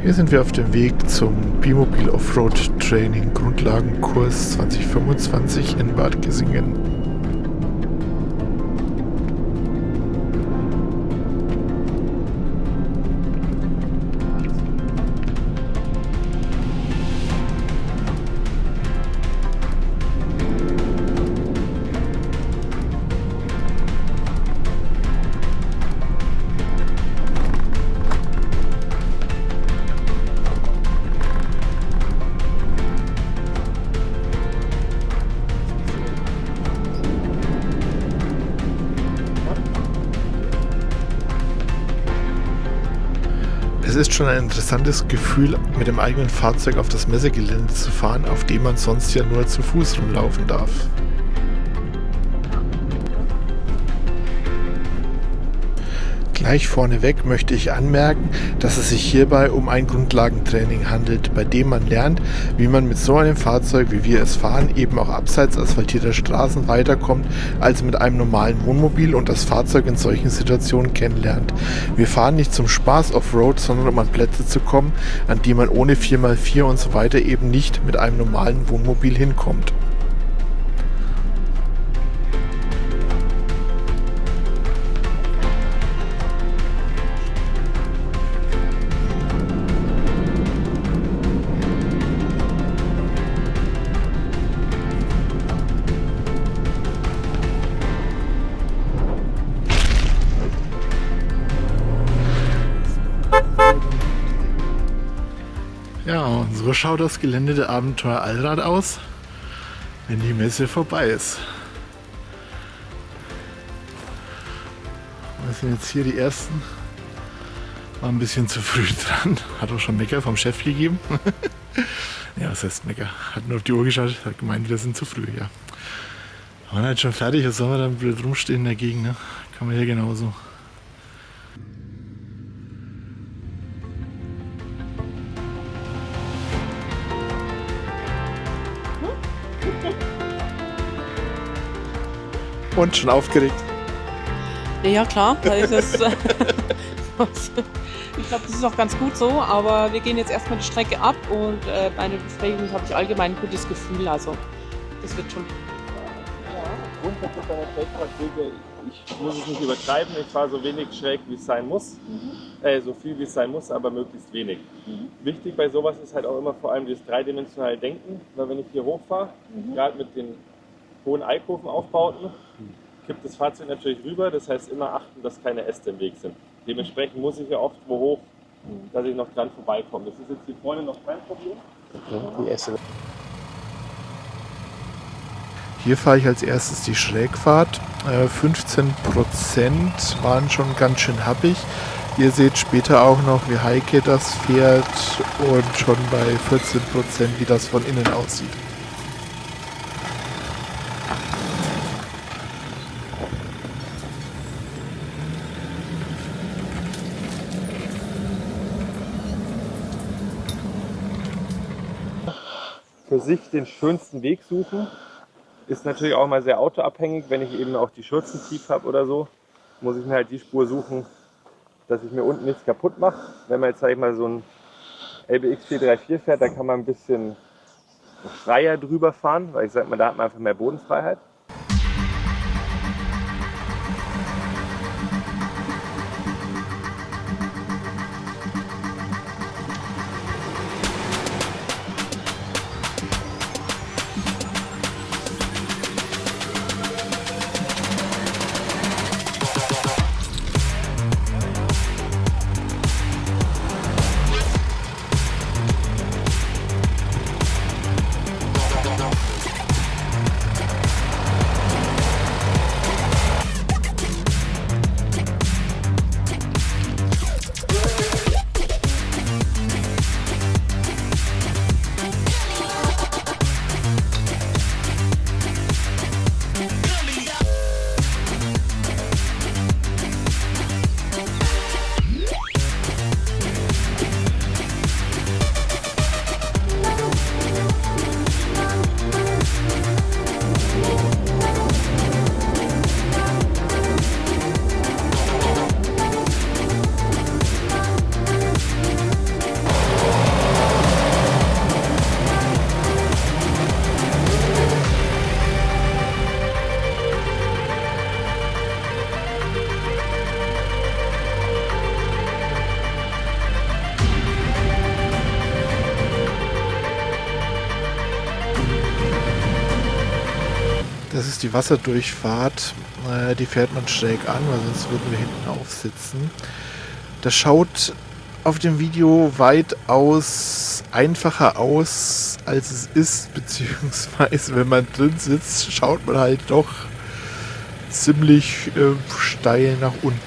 Hier sind wir auf dem Weg zum Bimobil Offroad Training Grundlagenkurs 2025 in Bad Kissingen. Es ist schon ein interessantes Gefühl, mit dem eigenen Fahrzeug auf das Messegelände zu fahren, auf dem man sonst ja nur zu Fuß rumlaufen darf. Gleich vorneweg möchte ich anmerken, dass es sich hierbei um ein Grundlagentraining handelt, bei dem man lernt, wie man mit so einem Fahrzeug, wie wir es fahren, eben auch abseits asphaltierter Straßen weiterkommt, als mit einem normalen Wohnmobil und das Fahrzeug in solchen Situationen kennenlernt. Wir fahren nicht zum Spaß Offroad, sondern um an Plätze zu kommen, an die man ohne 4x4 und so weiter eben nicht mit einem normalen Wohnmobil hinkommt. Ja, und so schaut das Gelände der Abenteuer Allrad aus, wenn die Messe vorbei ist. Wir sind jetzt hier die ersten. War ein bisschen zu früh dran. Hat auch schon Mecker vom Chef gegeben. Ja, was heißt Mecker? Hat nur auf die Uhr geschaut, hat gemeint, wir sind zu früh, ja. Wir waren halt schon fertig, was soll man dann blöd rumstehen dagegen, ne? Kann man hier genauso. Und schon aufgeregt? Ja klar, weil das, ich glaube, das ist auch ganz gut so, aber wir gehen jetzt erstmal die Strecke ab und bei einer Befriedigung habe ich allgemein ein gutes Gefühl, also das wird schon. Grundsätzlich bei der Trekparkwege, ich muss es nicht übertreiben, ich fahre so wenig schräg wie es sein muss, so viel wie es sein muss, aber möglichst wenig. Wichtig bei sowas ist halt auch immer vor allem dieses dreidimensionale Denken, weil wenn ich hier hochfahre, gerade mit den hohen Alkovenaufbauten, kippt das Fahrzeug natürlich rüber, das heißt immer achten, dass keine Äste im Weg sind. Dementsprechend muss ich ja oft wo hoch, dass ich noch dran vorbeikomme. Das ist jetzt hier vorne noch kein Problem. Die Äste. Hier fahre ich als erstes die Schrägfahrt. 15% waren schon ganz schön happig. Ihr seht später auch noch, wie Heike das fährt und schon bei 14%, wie das von innen aussieht. Für sich den schönsten Weg suchen, ist natürlich auch mal sehr autoabhängig. Wenn ich eben auch die Schürzen tief habe oder so, muss ich mir halt die Spur suchen, dass ich mir unten nichts kaputt mache. Wenn man jetzt, sag ich mal, so ein LBX 434 fährt, dann kann man ein bisschen freier drüber fahren, weil ich sag mal, da hat man einfach mehr Bodenfreiheit. dass die Wasserdurchfahrt, die fährt man schräg an, weil sonst würden wir hinten aufsitzen. Das schaut auf dem Video weitaus einfacher aus, als es ist, beziehungsweise wenn man drin sitzt, schaut man halt doch ziemlich steil nach unten.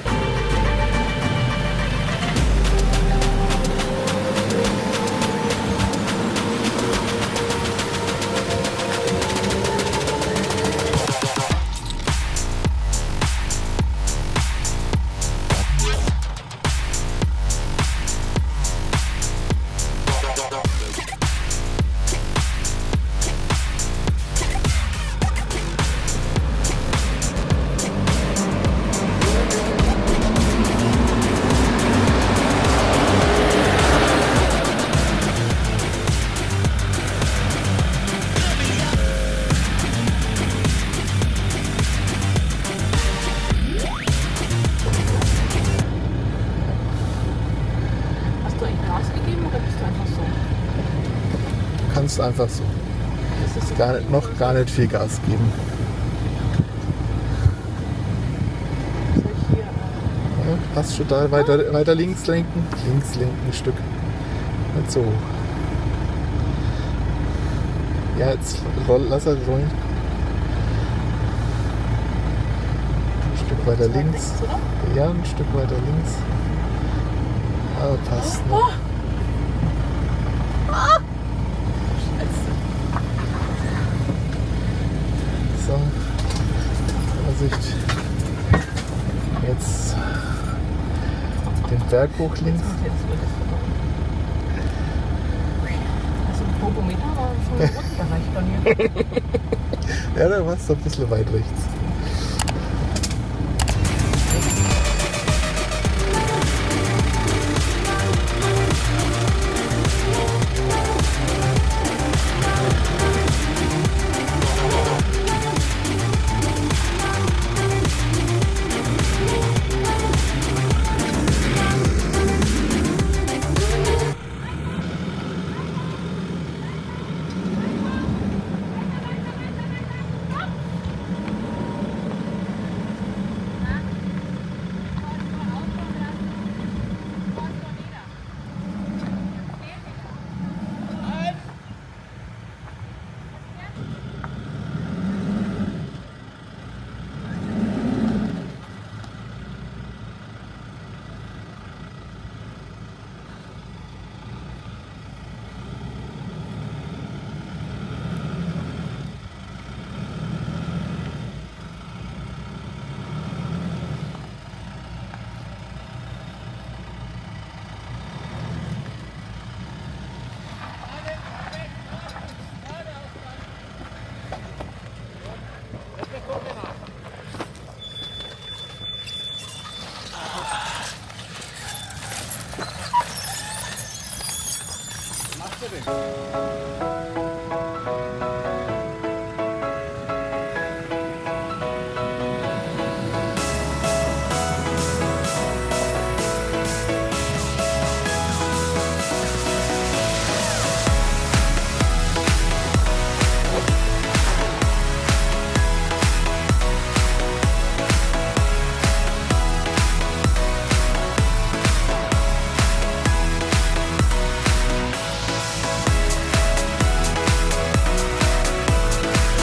Kannst einfach so. Das ist gar nicht viel Gas geben. Ja, passt schon da. Weiter links lenken. Links lenken ein Stück. Nicht so hoch. Ja, jetzt lass er rollen. Ein Stück weiter links. Ja, ein Stück weiter links. Aber passt noch. So, Vorsicht. Jetzt den Berg hoch links. Also ein Pogometer war schon im Rückbereich bei mir. Ja, da warst du ein bisschen weit rechts.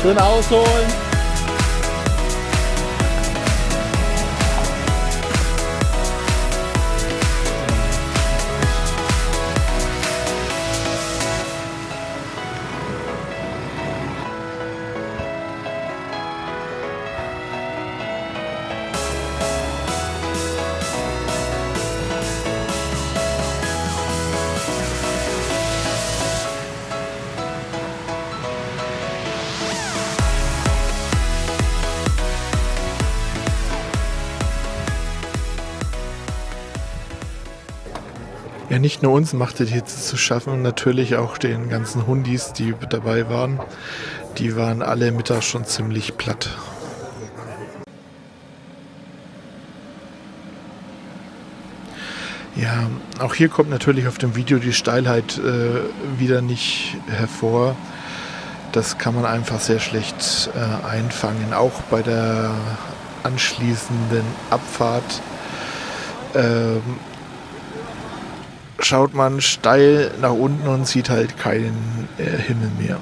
Schön ausholen. Ja, nicht nur uns machte die Hitze zu schaffen, natürlich auch den ganzen Hundis, die dabei waren. Die waren alle mittags schon ziemlich platt. Ja, auch hier kommt natürlich auf dem Video die Steilheit wieder nicht hervor. Das kann man einfach sehr schlecht einfangen. Auch bei der anschließenden Abfahrt schaut man steil nach unten und sieht halt keinen Himmel mehr.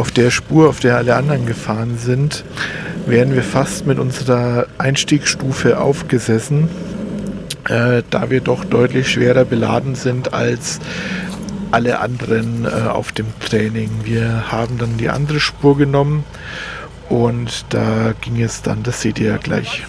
Auf der Spur, auf der alle anderen gefahren sind, wären wir fast mit unserer Einstiegsstufe aufgesessen, da wir doch deutlich schwerer beladen sind als alle anderen auf dem Training. Wir haben dann die andere Spur genommen und da ging es dann, das seht ihr ja gleich.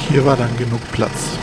Hier war dann genug Platz.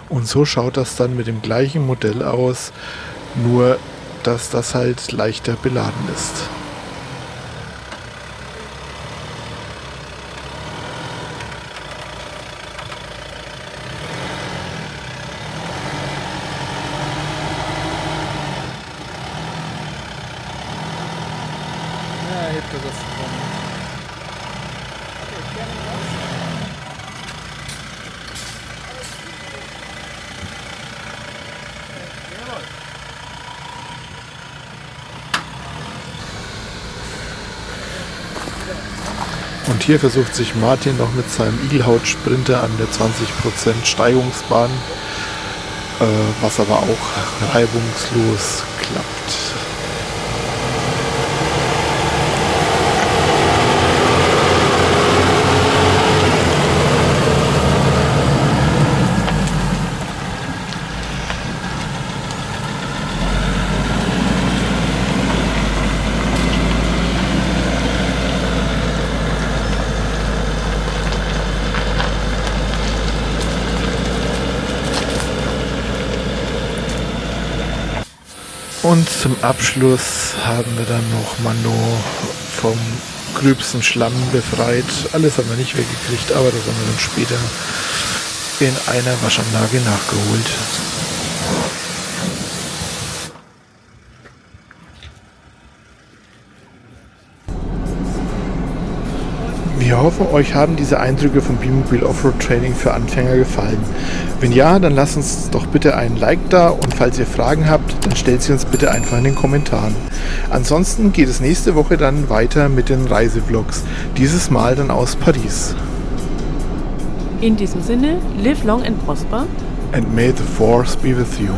Und so schaut das dann mit dem gleichen Modell aus, nur dass das halt leichter beladen ist. Ja, hebt er das von. Und hier versucht sich Martin noch mit seinem Igelhaut-Sprinter an der 20% Steigungsbahn, was aber auch reibungslos klappt. Und zum Abschluss haben wir dann noch Mano vom gröbsten Schlamm befreit. Alles haben wir nicht weggekriegt, aber das haben wir dann später in einer Waschanlage nachgeholt. Wir hoffen, euch haben diese Eindrücke vom Bimobil Offroad Training für Anfänger gefallen. Wenn ja, dann lasst uns doch bitte einen Like da und falls ihr Fragen habt, dann stellt sie uns bitte einfach in den Kommentaren. Ansonsten geht es nächste Woche dann weiter mit den Reisevlogs, dieses Mal dann aus Paris. In diesem Sinne, live long and prosper. And may the force be with you.